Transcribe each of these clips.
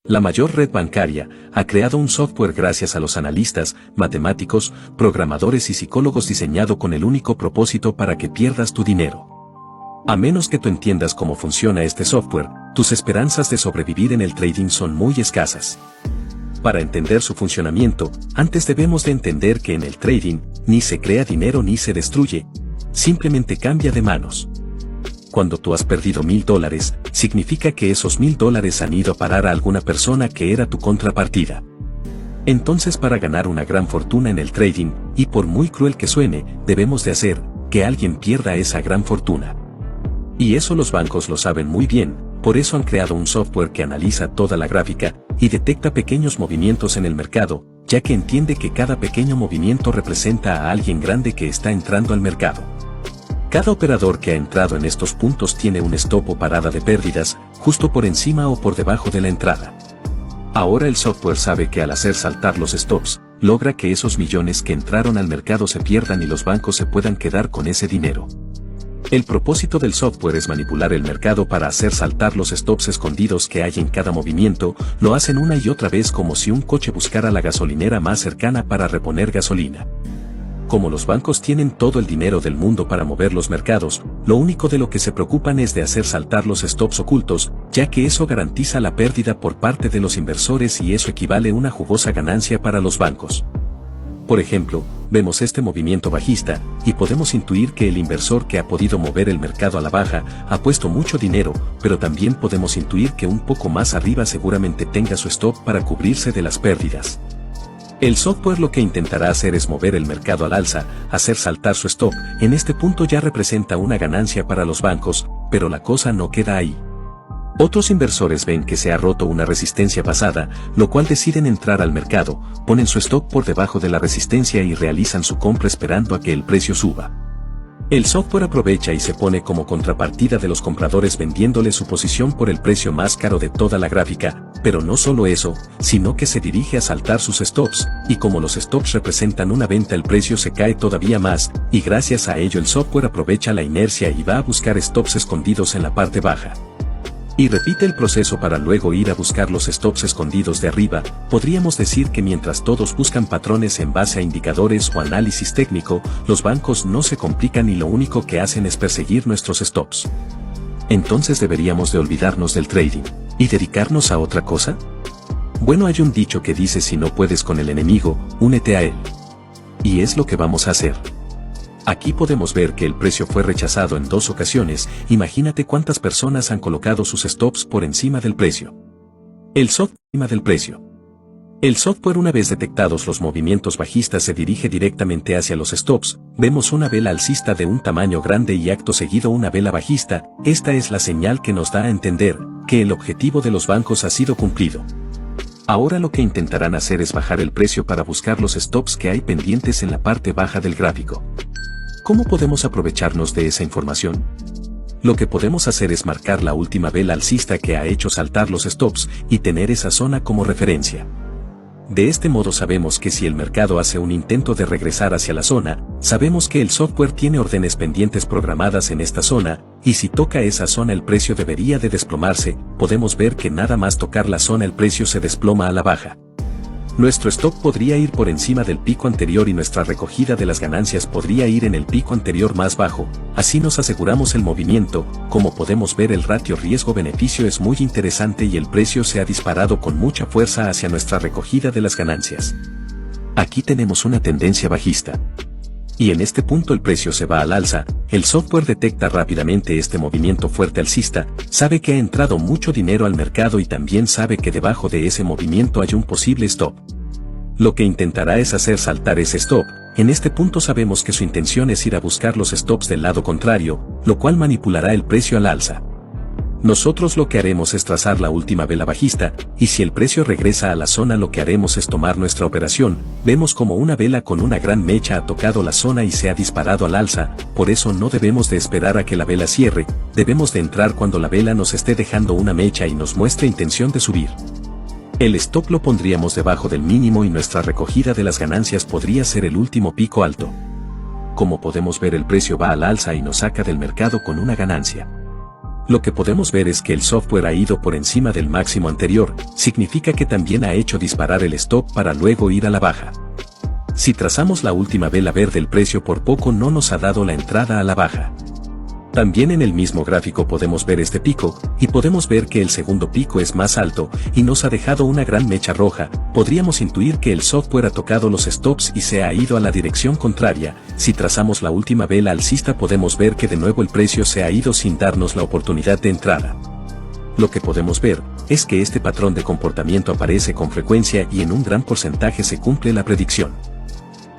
La mayor red bancaria ha creado un software gracias a los analistas, matemáticos, programadores y psicólogos diseñado con el único propósito para que pierdas tu dinero. A menos que tú entiendas cómo funciona este software, tus esperanzas de sobrevivir en el trading son muy escasas. Para entender su funcionamiento, antes debemos de entender que en el trading, ni se crea dinero ni se destruye, simplemente cambia de manos. Cuando tú has perdido $1000, significa que esos $1000 han ido a parar a alguna persona que era tu contrapartida. Entonces, para ganar una gran fortuna en el trading, y por muy cruel que suene, debemos de hacer que alguien pierda esa gran fortuna. Y eso los bancos lo saben muy bien, por eso han creado un software que analiza toda la gráfica y detecta pequeños movimientos en el mercado, ya que entiende que cada pequeño movimiento representa a alguien grande que está entrando al mercado. Cada operador que ha entrado en estos puntos tiene un stop o parada de pérdidas, justo por encima o por debajo de la entrada. Ahora el software sabe que al hacer saltar los stops, logra que esos millones que entraron al mercado se pierdan y los bancos se puedan quedar con ese dinero. El propósito del software es manipular el mercado para hacer saltar los stops escondidos que hay en cada movimiento, lo hacen una y otra vez como si un coche buscara la gasolinera más cercana para reponer gasolina. Como los bancos tienen todo el dinero del mundo para mover los mercados, lo único de lo que se preocupan es de hacer saltar los stops ocultos, ya que eso garantiza la pérdida por parte de los inversores y eso equivale a una jugosa ganancia para los bancos. Por ejemplo, vemos este movimiento bajista, y podemos intuir que el inversor que ha podido mover el mercado a la baja ha puesto mucho dinero, pero también podemos intuir que un poco más arriba seguramente tenga su stop para cubrirse de las pérdidas. El software lo que intentará hacer es mover el mercado al alza, hacer saltar su stop, en este punto ya representa una ganancia para los bancos, pero la cosa no queda ahí. Otros inversores ven que se ha roto una resistencia pasada, lo cual deciden entrar al mercado, ponen su stop por debajo de la resistencia y realizan su compra esperando a que el precio suba. El software aprovecha y se pone como contrapartida de los compradores vendiéndole su posición por el precio más caro de toda la gráfica, pero no solo eso, sino que se dirige a saltar sus stops, y como los stops representan una venta el precio se cae todavía más, y gracias a ello el software aprovecha la inercia y va a buscar stops escondidos en la parte baja. Y repite el proceso para luego ir a buscar los stops escondidos de arriba. Podríamos decir que mientras todos buscan patrones en base a indicadores o análisis técnico, los bancos no se complican y lo único que hacen es perseguir nuestros stops. Entonces deberíamos de olvidarnos del trading y dedicarnos a otra cosa. Bueno, hay un dicho que dice: si no puedes con el enemigo, únete a él. Y es lo que vamos a hacer. Aquí podemos ver que el precio fue rechazado en 2 ocasiones, imagínate cuántas personas han colocado sus stops por encima del precio. El software una vez detectados los movimientos bajistas se dirige directamente hacia los stops, vemos una vela alcista de un tamaño grande y acto seguido una vela bajista, esta es la señal que nos da a entender que el objetivo de los bancos ha sido cumplido. Ahora lo que intentarán hacer es bajar el precio para buscar los stops que hay pendientes en la parte baja del gráfico. ¿Cómo podemos aprovecharnos de esa información? Lo que podemos hacer es marcar la última vela alcista que ha hecho saltar los stops y tener esa zona como referencia. De este modo sabemos que si el mercado hace un intento de regresar hacia la zona, sabemos que el software tiene órdenes pendientes programadas en esta zona, y si toca esa zona el precio debería de desplomarse, podemos ver que nada más tocar la zona el precio se desploma a la baja. Nuestro stop podría ir por encima del pico anterior y nuestra recogida de las ganancias podría ir en el pico anterior más bajo, así nos aseguramos el movimiento. Como podemos ver, el ratio riesgo-beneficio es muy interesante y el precio se ha disparado con mucha fuerza hacia nuestra recogida de las ganancias. Aquí tenemos una tendencia bajista. Y en este punto el precio se va al alza, el software detecta rápidamente este movimiento fuerte alcista, sabe que ha entrado mucho dinero al mercado y también sabe que debajo de ese movimiento hay un posible stop. Lo que intentará es hacer saltar ese stop, en este punto sabemos que su intención es ir a buscar los stops del lado contrario, lo cual manipulará el precio al alza. Nosotros lo que haremos es trazar la última vela bajista, y si el precio regresa a la zona lo que haremos es tomar nuestra operación, vemos como una vela con una gran mecha ha tocado la zona y se ha disparado al alza, por eso no debemos de esperar a que la vela cierre, debemos de entrar cuando la vela nos esté dejando una mecha y nos muestre intención de subir. El stop lo pondríamos debajo del mínimo y nuestra recogida de las ganancias podría ser el último pico alto. Como podemos ver, el precio va al alza y nos saca del mercado con una ganancia. Lo que podemos ver es que el software ha ido por encima del máximo anterior, significa que también ha hecho disparar el stop para luego ir a la baja. Si trazamos la última vela verde, el precio por poco no nos ha dado la entrada a la baja. También en el mismo gráfico podemos ver este pico, y podemos ver que el segundo pico es más alto, y nos ha dejado una gran mecha roja. Podríamos intuir que el software ha tocado los stops y se ha ido a la dirección contraria. Si trazamos la última vela alcista podemos ver que de nuevo el precio se ha ido sin darnos la oportunidad de entrada. Lo que podemos ver es que este patrón de comportamiento aparece con frecuencia y en un gran porcentaje se cumple la predicción.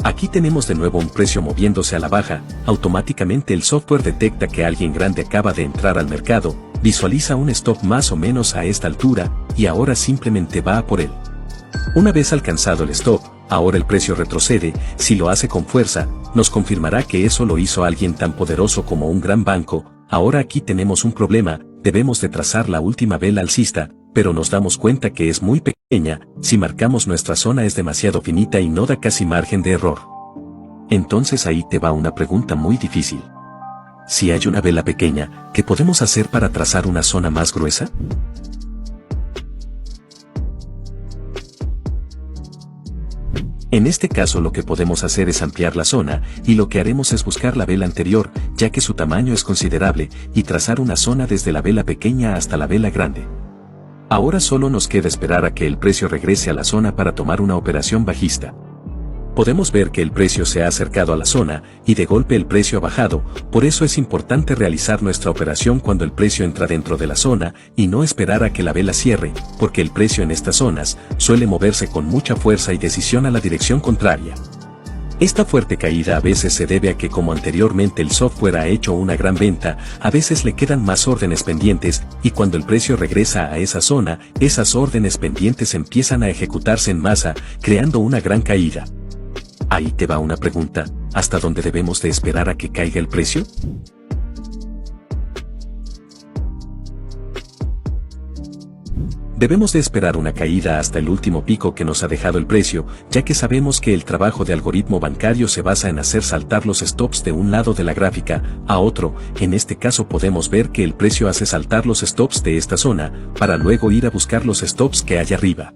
Aquí tenemos de nuevo un precio moviéndose a la baja, automáticamente el software detecta que alguien grande acaba de entrar al mercado, visualiza un stop más o menos a esta altura, y ahora simplemente va a por él. Una vez alcanzado el stop, ahora el precio retrocede. Si lo hace con fuerza, nos confirmará que eso lo hizo alguien tan poderoso como un gran banco. Ahora aquí tenemos un problema, debemos de trazar la última vela alcista, pero nos damos cuenta que es muy pequeña. Si marcamos nuestra zona es demasiado finita y no da casi margen de error. Entonces ahí te va una pregunta muy difícil. Si hay una vela pequeña, ¿qué podemos hacer para trazar una zona más gruesa? En este caso lo que podemos hacer es ampliar la zona, y lo que haremos es buscar la vela anterior, ya que su tamaño es considerable, y trazar una zona desde la vela pequeña hasta la vela grande. Ahora solo nos queda esperar a que el precio regrese a la zona para tomar una operación bajista. Podemos ver que el precio se ha acercado a la zona, y de golpe el precio ha bajado. Por eso es importante realizar nuestra operación cuando el precio entra dentro de la zona, y no esperar a que la vela cierre, porque el precio en estas zonas suele moverse con mucha fuerza y decisión a la dirección contraria. Esta fuerte caída a veces se debe a que, como anteriormente el software ha hecho una gran venta, a veces le quedan más órdenes pendientes, y cuando el precio regresa a esa zona, esas órdenes pendientes empiezan a ejecutarse en masa, creando una gran caída. Ahí te va una pregunta, ¿hasta dónde debemos de esperar a que caiga el precio? Debemos de esperar una caída hasta el último pico que nos ha dejado el precio, ya que sabemos que el trabajo de algoritmo bancario se basa en hacer saltar los stops de un lado de la gráfica a otro. En este caso podemos ver que el precio hace saltar los stops de esta zona, para luego ir a buscar los stops que hay arriba.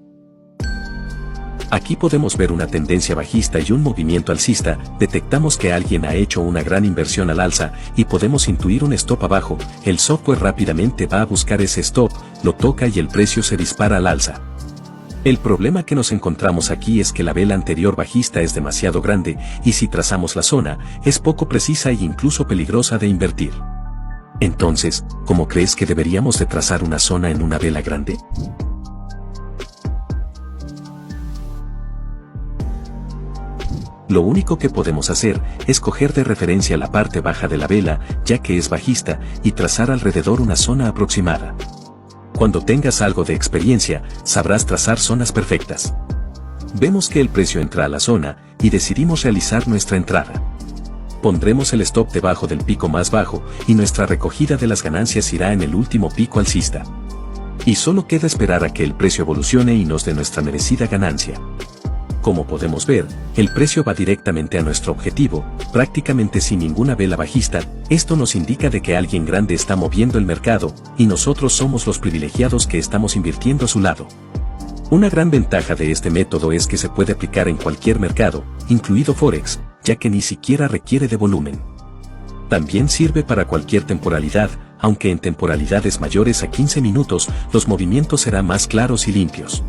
Aquí podemos ver una tendencia bajista y un movimiento alcista. Detectamos que alguien ha hecho una gran inversión al alza y podemos intuir un stop abajo. El software rápidamente va a buscar ese stop, lo toca y el precio se dispara al alza. El problema que nos encontramos aquí es que la vela anterior bajista es demasiado grande, y si trazamos la zona, es poco precisa e incluso peligrosa de invertir. Entonces, ¿cómo crees que deberíamos de trazar una zona en una vela grande? Lo único que podemos hacer es coger de referencia la parte baja de la vela, ya que es bajista, y trazar alrededor una zona aproximada. Cuando tengas algo de experiencia, sabrás trazar zonas perfectas. Vemos que el precio entra a la zona, y decidimos realizar nuestra entrada. Pondremos el stop debajo del pico más bajo, y nuestra recogida de las ganancias irá en el último pico alcista. Y solo queda esperar a que el precio evolucione y nos dé nuestra merecida ganancia. Como podemos ver, el precio va directamente a nuestro objetivo, prácticamente sin ninguna vela bajista. Esto nos indica de que alguien grande está moviendo el mercado, y nosotros somos los privilegiados que estamos invirtiendo a su lado. Una gran ventaja de este método es que se puede aplicar en cualquier mercado, incluido Forex, ya que ni siquiera requiere de volumen. También sirve para cualquier temporalidad, aunque en temporalidades mayores a 15 minutos, los movimientos serán más claros y limpios.